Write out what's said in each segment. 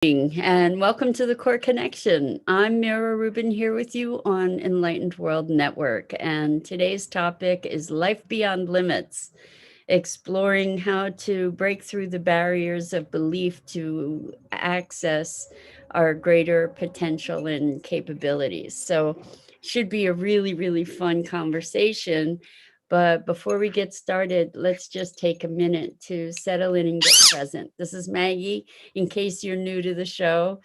And welcome to the Core Connection. I'm Mira Rubin here with you on Enlightened World Network. And today's topic is life beyond limits, exploring how to break through the barriers of belief to access our greater potential and capabilities. So, should be a really, really fun conversation. But before we get started, let's just take a minute to settle in and get present. This is Maggie. In case you're new to the show,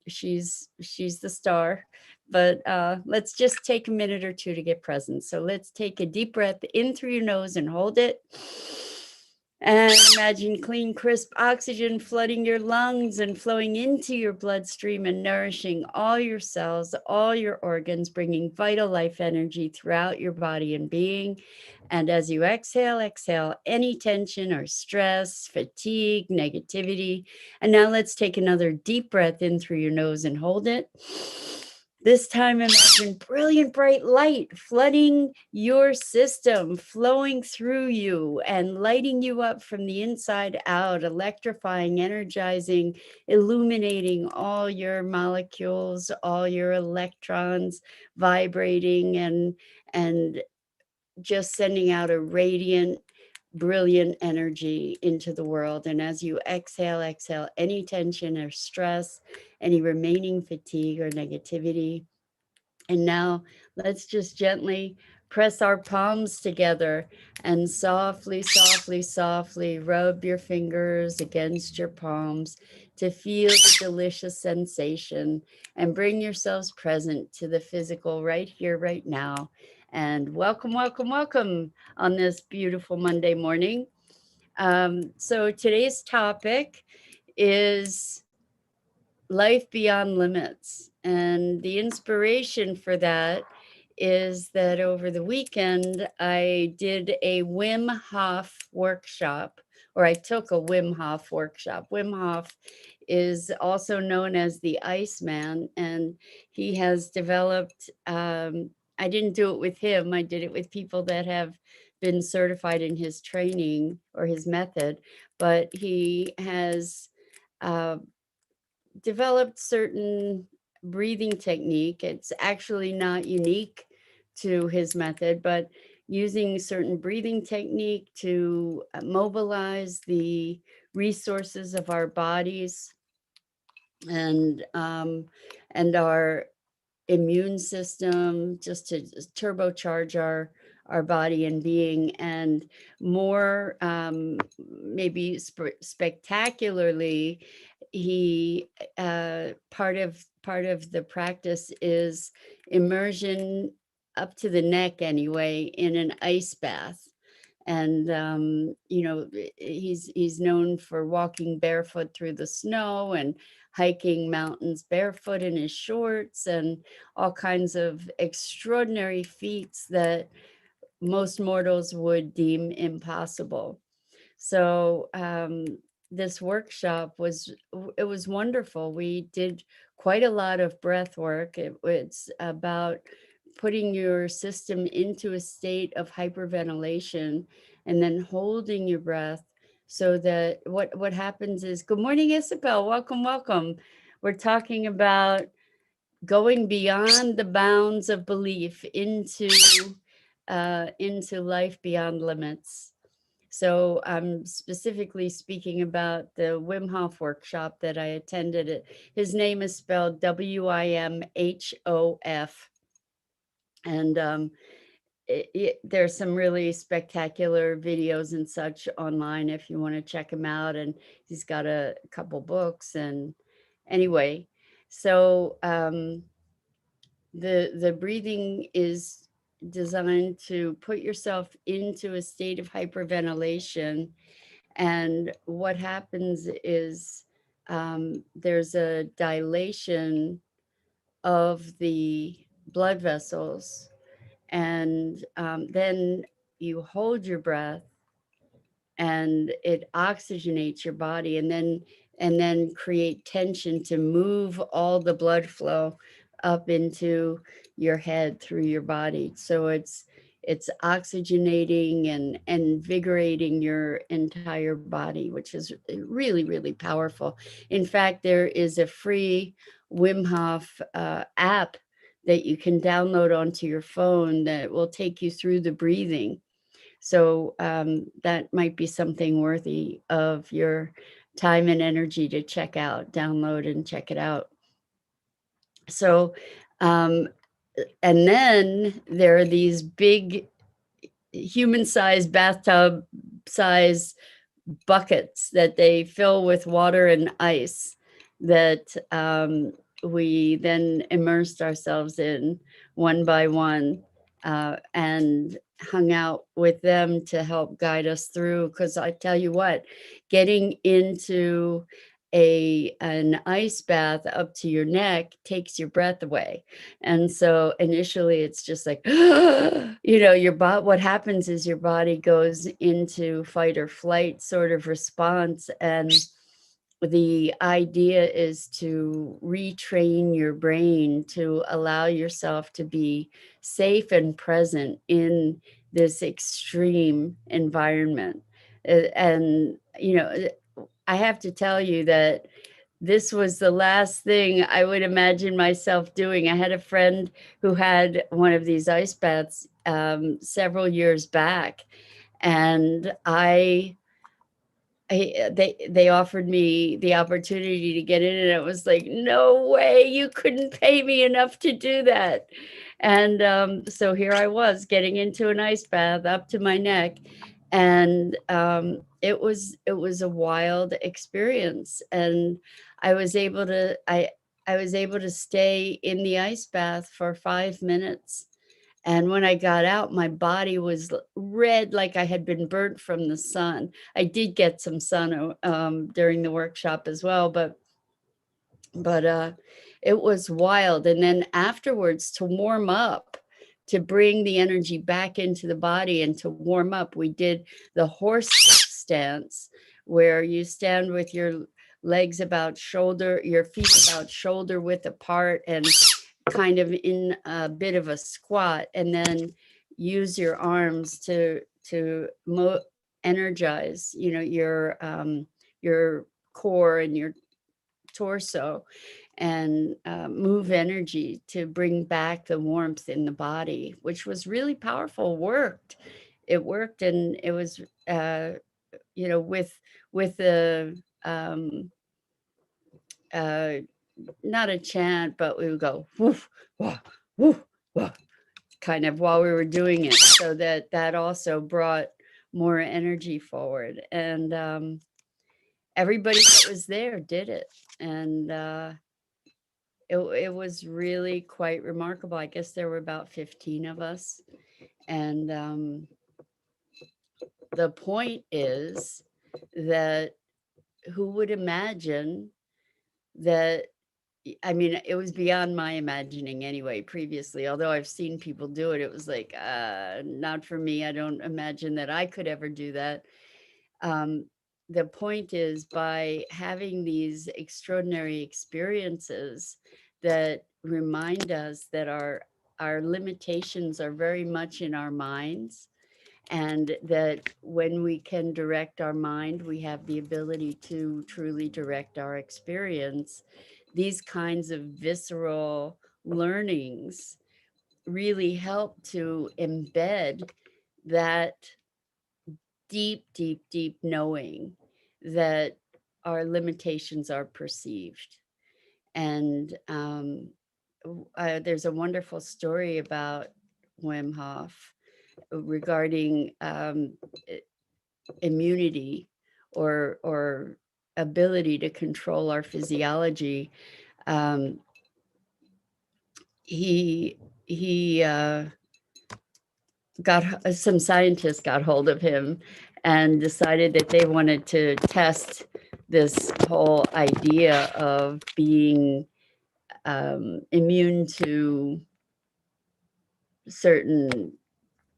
she's the star. But let's just take a minute or two to get present. So let's take a deep breath in through your nose and hold it. And imagine clean, crisp oxygen flooding your lungs and flowing into your bloodstream and nourishing all your cells, all your organs, bringing vital life energy throughout your body and being. And as you exhale, exhale any tension or stress, fatigue, negativity. And now let's take another deep breath in through your nose and hold it. This time, imagine brilliant bright light flooding your system, flowing through you and lighting you up from the inside out, electrifying, energizing, illuminating all your molecules, all your electrons, vibrating and just sending out a radiant, brilliant energy into the world. And as you exhale, exhale any tension or stress, any remaining fatigue or negativity. And now let's just gently press our palms together and softly, softly, softly rub your fingers against your palms to feel the delicious sensation and bring yourselves present to the physical right here, right now. And welcome, welcome, welcome on this beautiful Monday morning. So today's topic is life beyond limits. And the inspiration for that is that over the weekend, I did a Wim Hof workshop, or I took a Wim Hof workshop. Wim Hof is also known as the Iceman, and he has developed, I didn't do it with him, I did it with people that have been certified in his training or his method, but he has uh, developed certain breathing technique. It's actually not unique to his method, but using certain breathing technique to mobilize the resources of our bodies and um, and our immune system, just to turbocharge our body and being. And more maybe spectacularly, he part of the practice is immersion up to the neck anyway in an ice bath. And he's known for walking barefoot through the snow and hiking mountains barefoot in his shorts and all kinds of extraordinary feats that most mortals would deem impossible. So this workshop was wonderful. We did quite a lot of breath work. It's about putting your system into a state of hyperventilation and then holding your breath so that what happens is, good morning, Isabel. Welcome, welcome. We're talking about going beyond the bounds of belief into life beyond limits. So I'm specifically speaking about the Wim Hof workshop that I attended. His name is spelled Wimhof. And there's some really spectacular videos and such online if you want to check him out. And he's got a couple books. And anyway, so the breathing is designed to put yourself into a state of hyperventilation. And what happens is there's a dilation of the blood vessels, and then you hold your breath and it oxygenates your body, and then create tension to move all the blood flow up into your head through your body. So it's oxygenating and invigorating your entire body, which is really, really powerful. In fact, there is a free Wim Hof app that you can download onto your phone that will take you through the breathing. So that might be something worthy of your time and energy to check out, download and check it out. So, and then there are these big human-sized bathtub size buckets that they fill with water and ice that we then immersed ourselves in one by one, and hung out with them to help guide us through. Because I tell you what, getting into an ice bath up to your neck takes your breath away. And so initially it's just like, your body, what happens is your body goes into fight or flight sort of response. And the idea is to retrain your brain to allow yourself to be safe and present in this extreme environment. And, I have to tell you that this was the last thing I would imagine myself doing. I had a friend who had one of these ice baths several years back, and they offered me the opportunity to get in, and it was like, no way, you couldn't pay me enough to do that. And so here I was getting into an ice bath up to my neck, and it was a wild experience. And I was able to stay in the ice bath for 5 minutes. And when I got out, my body was red, like I had been burnt from the sun. I did get some sun during the workshop as well, but it was wild. And then afterwards, to warm up, to bring the energy back into the body and to warm up, we did the horse stance, where you stand with your legs about shoulder, your feet about shoulder width apart, and kind of in a bit of a squat, and then use your arms to energize, your core and your torso, and move energy to bring back the warmth in the body, which was really powerful. It worked, and it was with the uh, not a chant, but we would go woof, woof, woof, woof, kind of while we were doing it, so that also brought more energy forward. And everybody that was there did it, and it was really quite remarkable. I guess there were about 15 of us, and the point is that who would imagine that? I mean, it was beyond my imagining anyway, previously. Although I've seen people do it, it was like, not for me. I don't imagine that I could ever do that. Um, the point is, by having these extraordinary experiences that remind us that our limitations are very much in our minds, and that when we can direct our mind, we have the ability to truly direct our experience. These kinds of visceral learnings really help to embed that deep, deep, deep knowing that our limitations are perceived. And there's a wonderful story about Wim Hof regarding immunity, or ability to control our physiology. Um, he got some scientists got hold of him and decided that they wanted to test this whole idea of being immune to certain,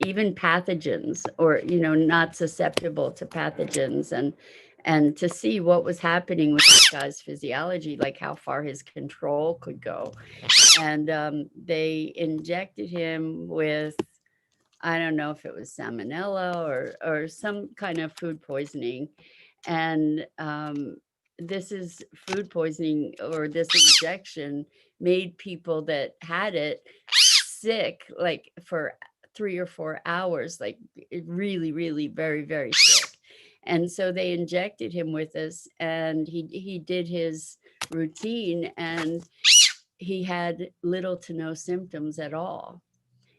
even pathogens, or not susceptible to pathogens, and to see what was happening with this guy's physiology, like how far his control could go. And they injected him with I don't know if it was salmonella or some kind of food poisoning. And this is food poisoning, or this injection made people that had it sick, like for 3 or 4 hours, like really, really very, very sick. And so they injected him with this, and he did his routine, and he had little to no symptoms at all.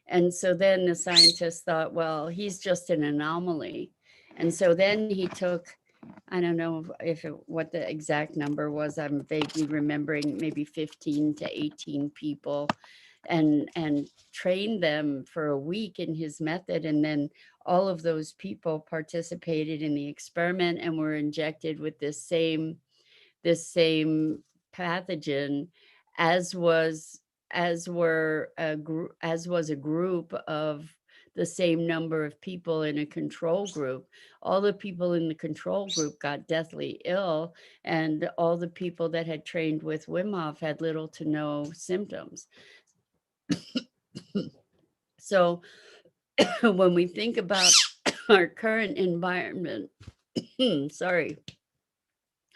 And so then the scientists thought, well, he's just an anomaly. And so then he took, I don't know what the exact number was. I'm vaguely remembering maybe 15 to 18 people, and trained them for a week in his method. And then all of those people participated in the experiment and were injected with this same pathogen, as was as was a group of the same number of people in a control group. All the people in the control group got deathly ill, and all the people that had trained with Wim Hof had little to no symptoms. So when we think about our current environment, sorry,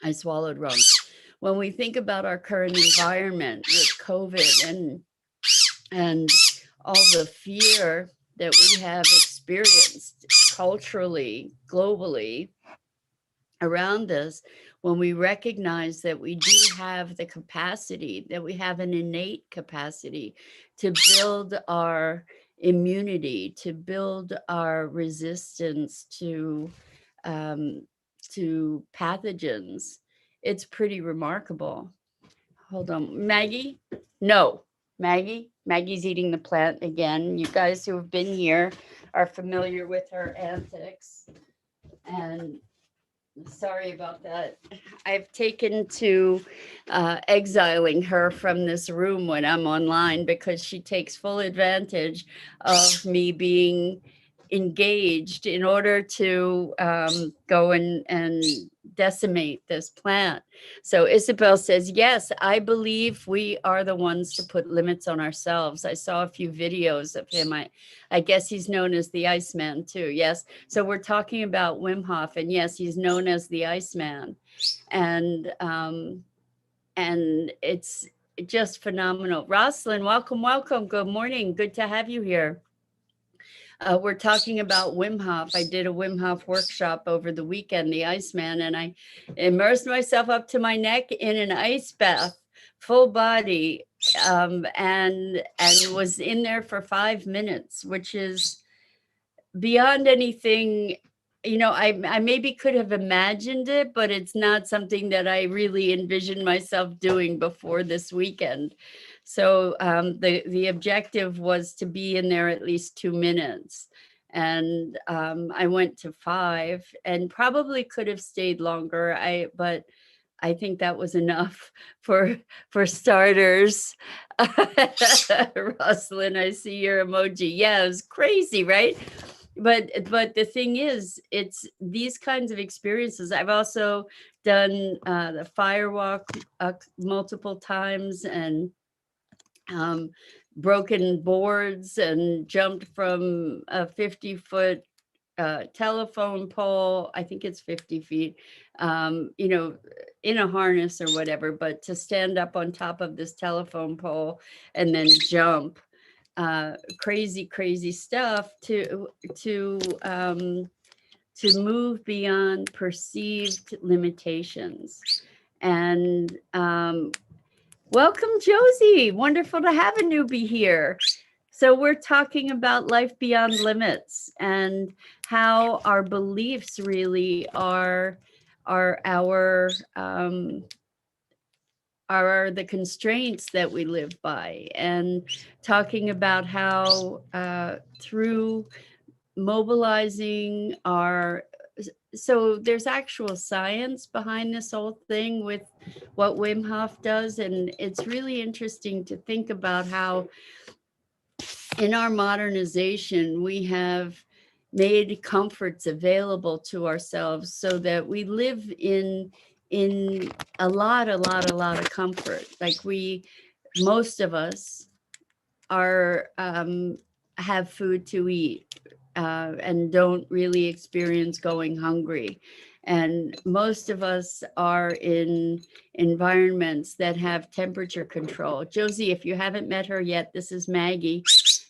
I swallowed wrong. When we think about our current environment with COVID and all the fear that we have experienced culturally, globally around this, when we recognize that we do have the capacity, that we have an innate capacity to build our immunity, to build our resistance um, to pathogens, it's pretty remarkable. Hold on, Maggie? No, Maggie's eating the plant again. You guys who have been here are familiar with her antics. And sorry about that. I've taken to exiling her from this room when I'm online, because she takes full advantage of me being engaged in order to go and decimate this plant. So Isabel says, yes, I believe we are the ones to put limits on ourselves. I saw a few videos of him. I guess he's known as the Iceman too. Yes. So we're talking about Wim Hof, and yes, he's known as the Iceman. And it's just phenomenal. Rosalind, welcome, welcome. Good morning. Good to have you here. We're talking about Wim Hof. I did a Wim Hof workshop over the weekend, the Iceman, and I immersed myself up to my neck in an ice bath, full body, and was in there for 5 minutes, which is beyond anything. I maybe could have imagined it, but it's not something that I really envisioned myself doing before this weekend. So the objective was to be in there at least 2 minutes. And I went to 5 and probably could have stayed longer. But I think that was enough for starters. Rosalind, I see your emoji. Yeah, it was crazy, right? But the thing is, it's these kinds of experiences. I've also done the firewalk multiple times, and broken boards, and jumped from a 50-foot telephone pole. I think it's 50 feet, in a harness or whatever, but to stand up on top of this telephone pole and then jump. Crazy stuff to move beyond perceived limitations. And welcome, Josie. Wonderful to have a newbie here. So we're talking about life beyond limits, and how our beliefs really are the constraints that we live by, and talking about how through mobilizing so there's actual science behind this whole thing with what Wim Hof does. And it's really interesting to think about how in our modernization, we have made comforts available to ourselves so that we live in a lot of comfort. Like most of us are have food to eat and don't really experience going hungry. And most of us are in environments that have temperature control. Josie, if you haven't met her yet, this is Maggie.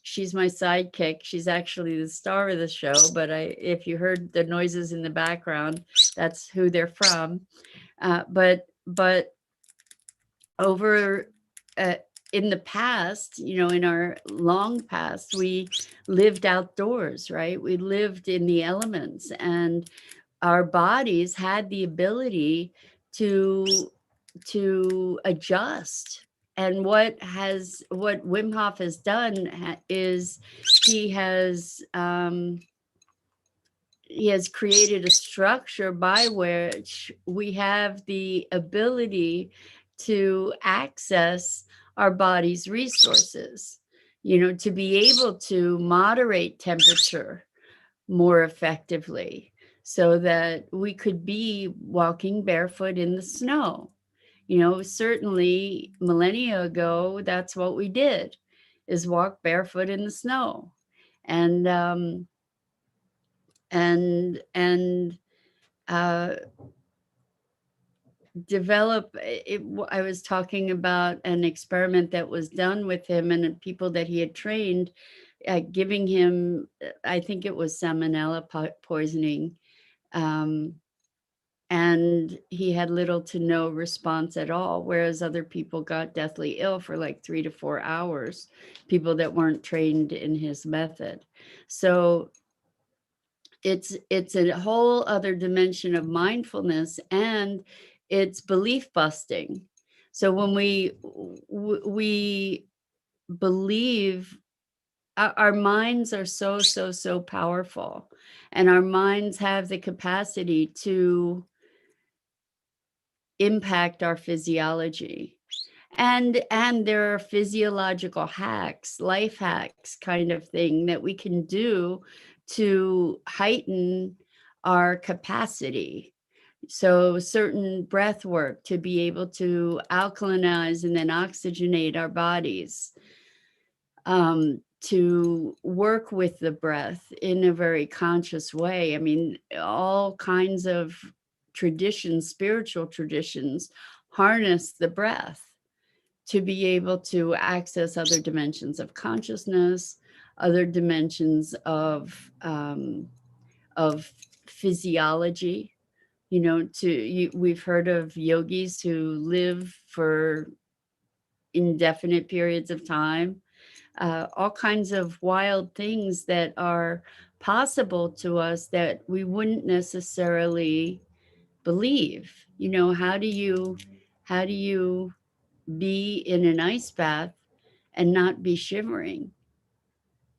She's my sidekick. She's actually the star of the show, but if you heard the noises in the background, that's who they're from. But over in the past, in our long past, we lived outdoors, right? We lived in the elements, and our bodies had the ability to adjust. And what Wim Hof has done is he has created a structure by which we have the ability to access our body's resources, to be able to moderate temperature more effectively so that we could be walking barefoot in the snow. Certainly millennia ago, that's what we did, is walk barefoot in the snow. And uh, develop it. I was talking about an experiment that was done with him and people that he had trained, giving him, I think it was salmonella poisoning, and he had little to no response at all, whereas other people got deathly ill for like 3 to 4 hours, people that weren't trained in his method. So it's a whole other dimension of mindfulness, and it's belief busting. So when we believe, our minds are so powerful, and our minds have the capacity to impact our physiology. And there are physiological hacks, life hacks kind of thing that we can do to heighten our capacity. So certain breath work to be able to alkalinize and then oxygenate our bodies, to work with the breath in a very conscious way. I mean, all kinds of traditions, spiritual traditions, harness the breath to be able to access other dimensions of consciousness, other dimensions of physiology. We've heard of yogis who live for indefinite periods of time, all kinds of wild things that are possible to us that we wouldn't necessarily believe. How do you be in an ice bath and not be shivering?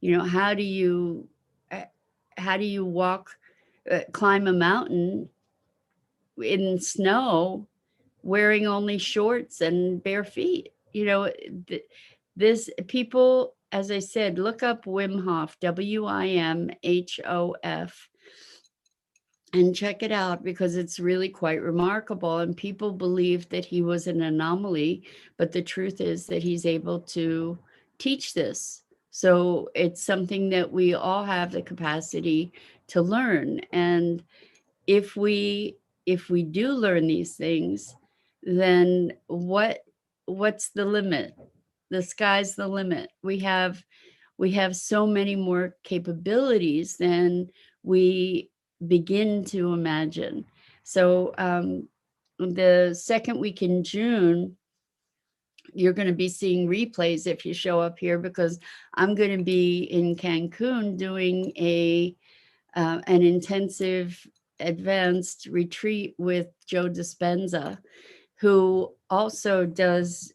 How do you walk, climb a mountain in snow wearing only shorts and bare feet? This people, as I said, look up Wim Hof, WIMHOF, and check it out, because it's really quite remarkable. And people believe that he was an anomaly, but the truth is that he's able to teach this. So it's something that we all have the capacity to learn. And if we do learn these things, then what's the limit? The sky's the limit. We have so many more capabilities than we begin to imagine. So the second week in June, you're going to be seeing replays if you show up here, because I'm going to be in Cancun doing an intensive advanced retreat with Joe Dispenza, who also does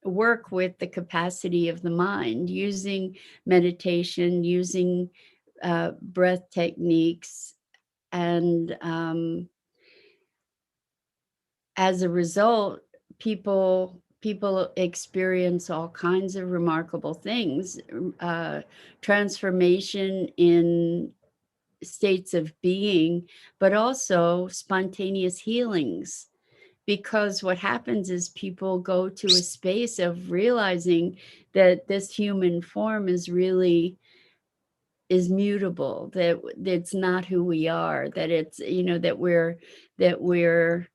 work with the capacity of the mind, using meditation, using breath techniques. And as a result, people experience all kinds of remarkable things, transformation in states of being, but also spontaneous healings. because what happens is people go to a space of realizing that this human form is really is mutable, that it's not who we are, that it's, that we're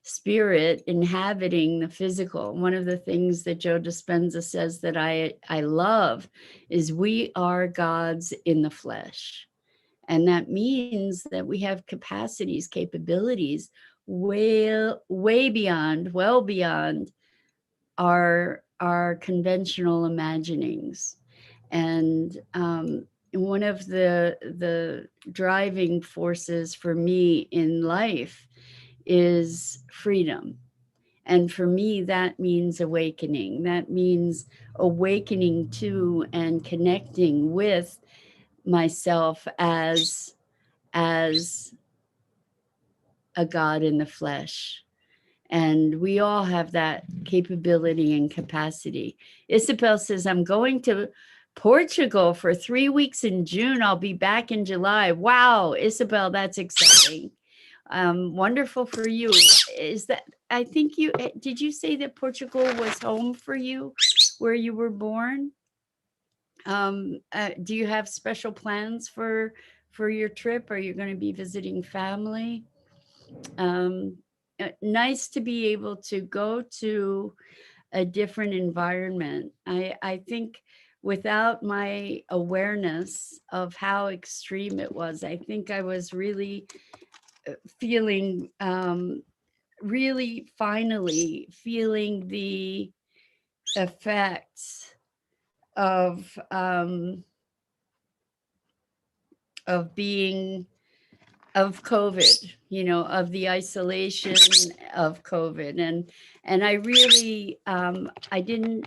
spirit inhabiting the physical. One of the things that Joe Dispenza says that I love is we are gods in the flesh. And that means that we have capacities, capabilities way beyond, well beyond our conventional imaginings. And one of the driving forces for me in life is freedom. And for me, that means awakening. That means awakening to and connecting with myself as a God in the flesh. And we all have that capability and capacity. Isabel says, I'm going to Portugal for 3 weeks in June. I'll be back in July. Wow, Isabel, that's exciting. Wonderful for you. Is that, I think did you say that Portugal was home for you, where you were born? Do you have special plans for your trip? Are you going to be visiting family? Nice to be able to go to a different environment. I think without my awareness of how extreme it was, I think I was really feeling, really finally feeling the effects of being of COVID, of the isolation of COVID. And I really, I didn't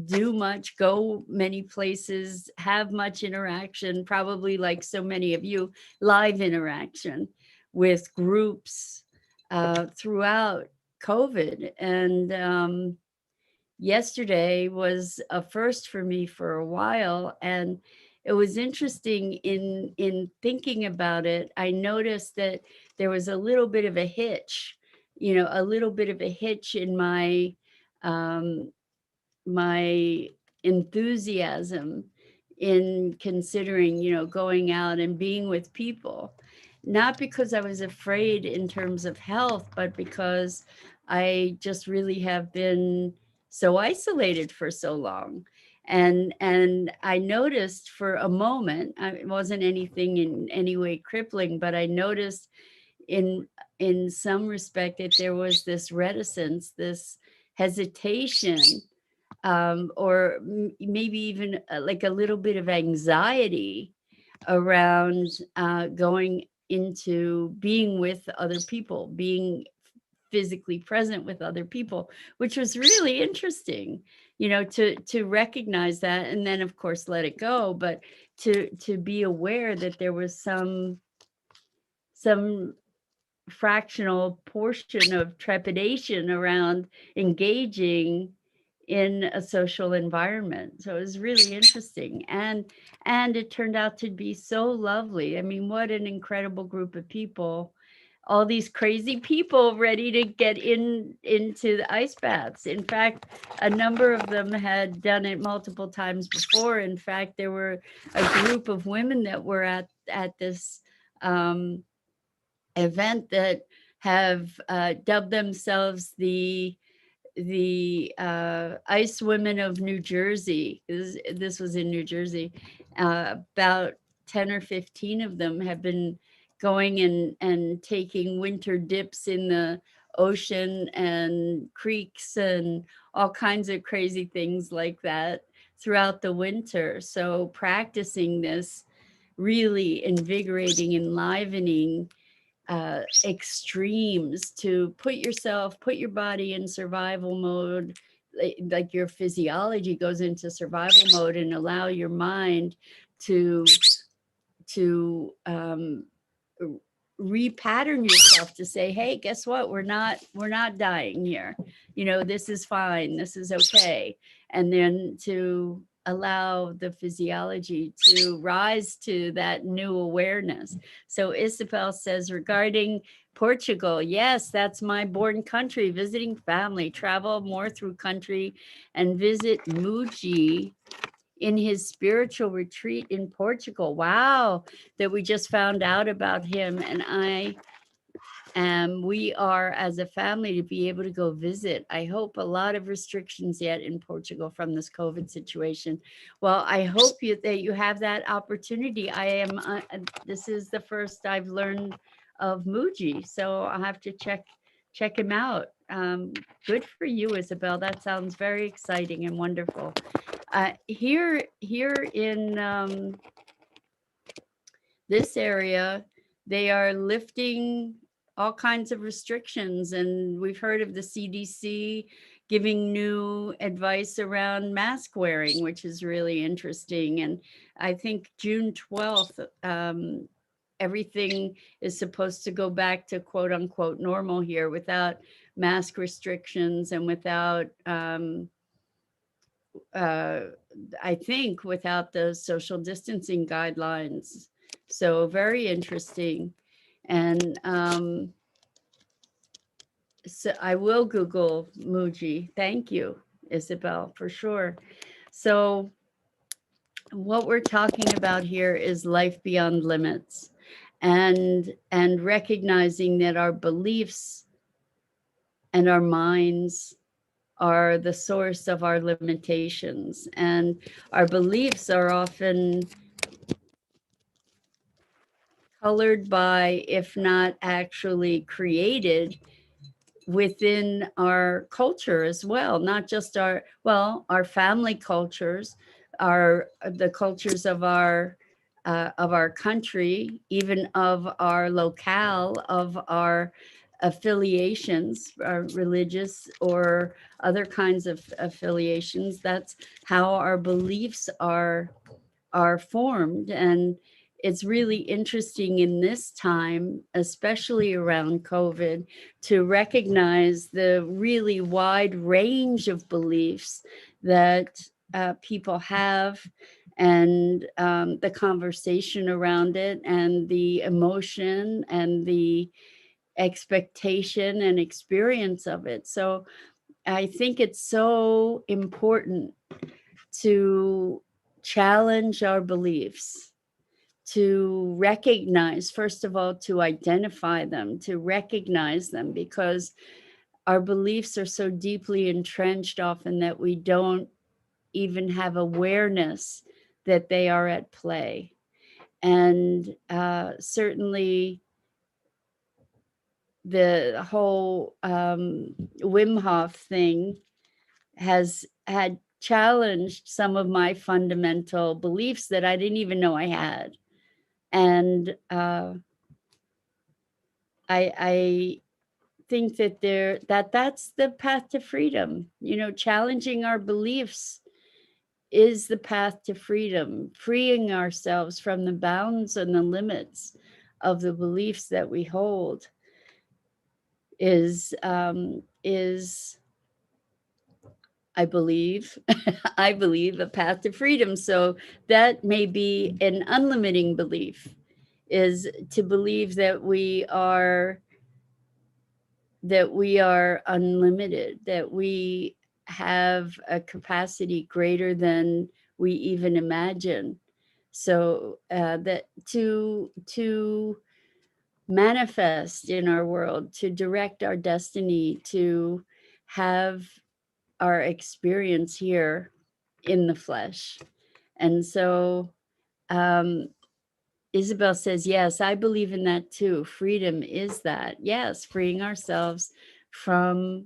do much, go many places, have much interaction, probably like so many of you, live interaction with groups throughout COVID. And yesterday was a first for me for a while. And it was interesting in thinking about it. I noticed that there was a little bit of a hitch, a little bit of a hitch in um, my enthusiasm in considering, going out and being with people, not because I was afraid in terms of health, but because I just really have been so isolated for so long. And I noticed for a moment, it wasn't anything in any way crippling, but I noticed in in some respect that there was this reticence, this hesitation, or maybe even like a little bit of anxiety around going into being with other people, being physically present with other people, which was really interesting, to recognize that, and then of course let it go, but to be aware that there was some fractional portion of trepidation around engaging in a social environment. So it was really interesting. And it turned out to be so lovely. I mean, what an incredible group of people. All these crazy people ready to get into the ice baths. In fact, a number of them had done it multiple times before. In fact, there were a group of women that were at this event that have dubbed themselves the Ice Women of New Jersey. This was in New Jersey. About 10 or 15 of them have been going and taking winter dips in the ocean and creeks and all kinds of crazy things like that throughout the winter. So practicing this really invigorating, enlivening extremes to put your body in survival mode, like your physiology goes into survival mode, and allow your mind to repattern yourself to say, hey, guess what, we're not dying here, this is fine, this is okay. And then to allow the physiology to rise to that new awareness. So Isabel says, regarding Portugal, yes, that's my born country, visiting family, travel more through country and visit Muji in his spiritual retreat in Portugal. Wow, that we just found out about him. And we are, as a family, to be able to go visit. I hope a lot of restrictions yet in Portugal from this COVID situation. Well, I hope that you have that opportunity. I am, this is the first I've learned of Muji, so I'll have to check him out. Good for you, Isabel. That sounds very exciting and wonderful. Here in this area, they are lifting all kinds of restrictions, and we've heard of the CDC giving new advice around mask wearing, which is really interesting. And I think June 12th, everything is supposed to go back to quote unquote normal here without mask restrictions and without I think without the social distancing guidelines. So very interesting. And so I will Google Muji. Thank you, Isabel, for sure. So what we're talking about here is life beyond limits, and recognizing that our beliefs and our minds are the source of our limitations, and our beliefs are often colored by, if not actually created, within our culture as well, not just our family cultures, the cultures of our country, even of our locale, of our affiliations, our religious or other kinds of affiliations. That's how our beliefs are formed. And it's really interesting in this time, especially around COVID, to recognize the really wide range of beliefs that people have, and the conversation around it, and the emotion and the expectation and experience of it. So I think it's so important to challenge our beliefs, to recognize, first of all, to identify them, to recognize them, because our beliefs are so deeply entrenched often that we don't even have awareness that they are at play. And certainly the whole Wim Hof thing had challenged some of my fundamental beliefs that I didn't even know I had. And I think that that's the path to freedom. Challenging our beliefs is the path to freedom, freeing ourselves from the bounds and the limits of the beliefs that we hold is I believe, I believe a path to freedom. So that may be an unlimiting belief, is to believe that we are unlimited, that we have a capacity greater than we even imagine. So that to manifest in our world, to direct our destiny, to have our experience here in the flesh. And so Isabel says, yes, I believe in that too. Freedom is that. Yes, freeing ourselves from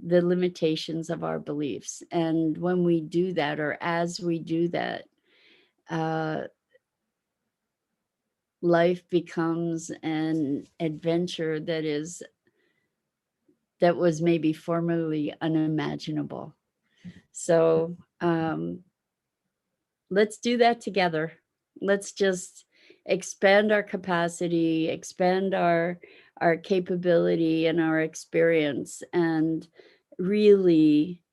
the limitations of our beliefs. And when we do that, or as we do that, life becomes an adventure that was maybe formerly unimaginable. So let's do that together. Let's just expand our capacity, expand our capability and our experience, and really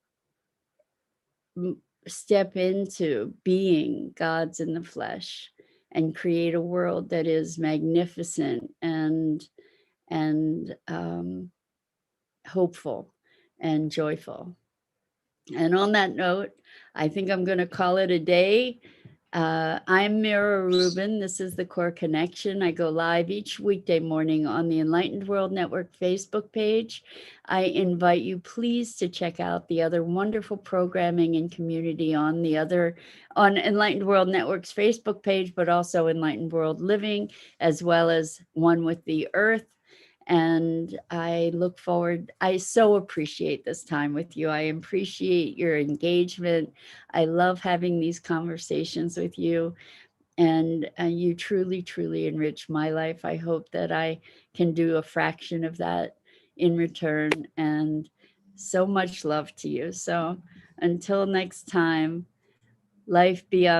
step into being gods in the flesh and create a world that is magnificent and hopeful and joyful. And on that note, I think I'm going to call it a day. I'm Mira Rubin. This is the Core Connection. I go live each weekday morning on the Enlightened World Network Facebook page. I invite you, please, to check out the other wonderful programming and community on Enlightened World Network's Facebook page, but also Enlightened World Living, as well as One with the Earth. And I look forward, I so appreciate this time with you. I appreciate your engagement. I love having these conversations with you. And you truly, truly enrich my life. I hope that I can do a fraction of that in return. And so much love to you. So until next time, life beyond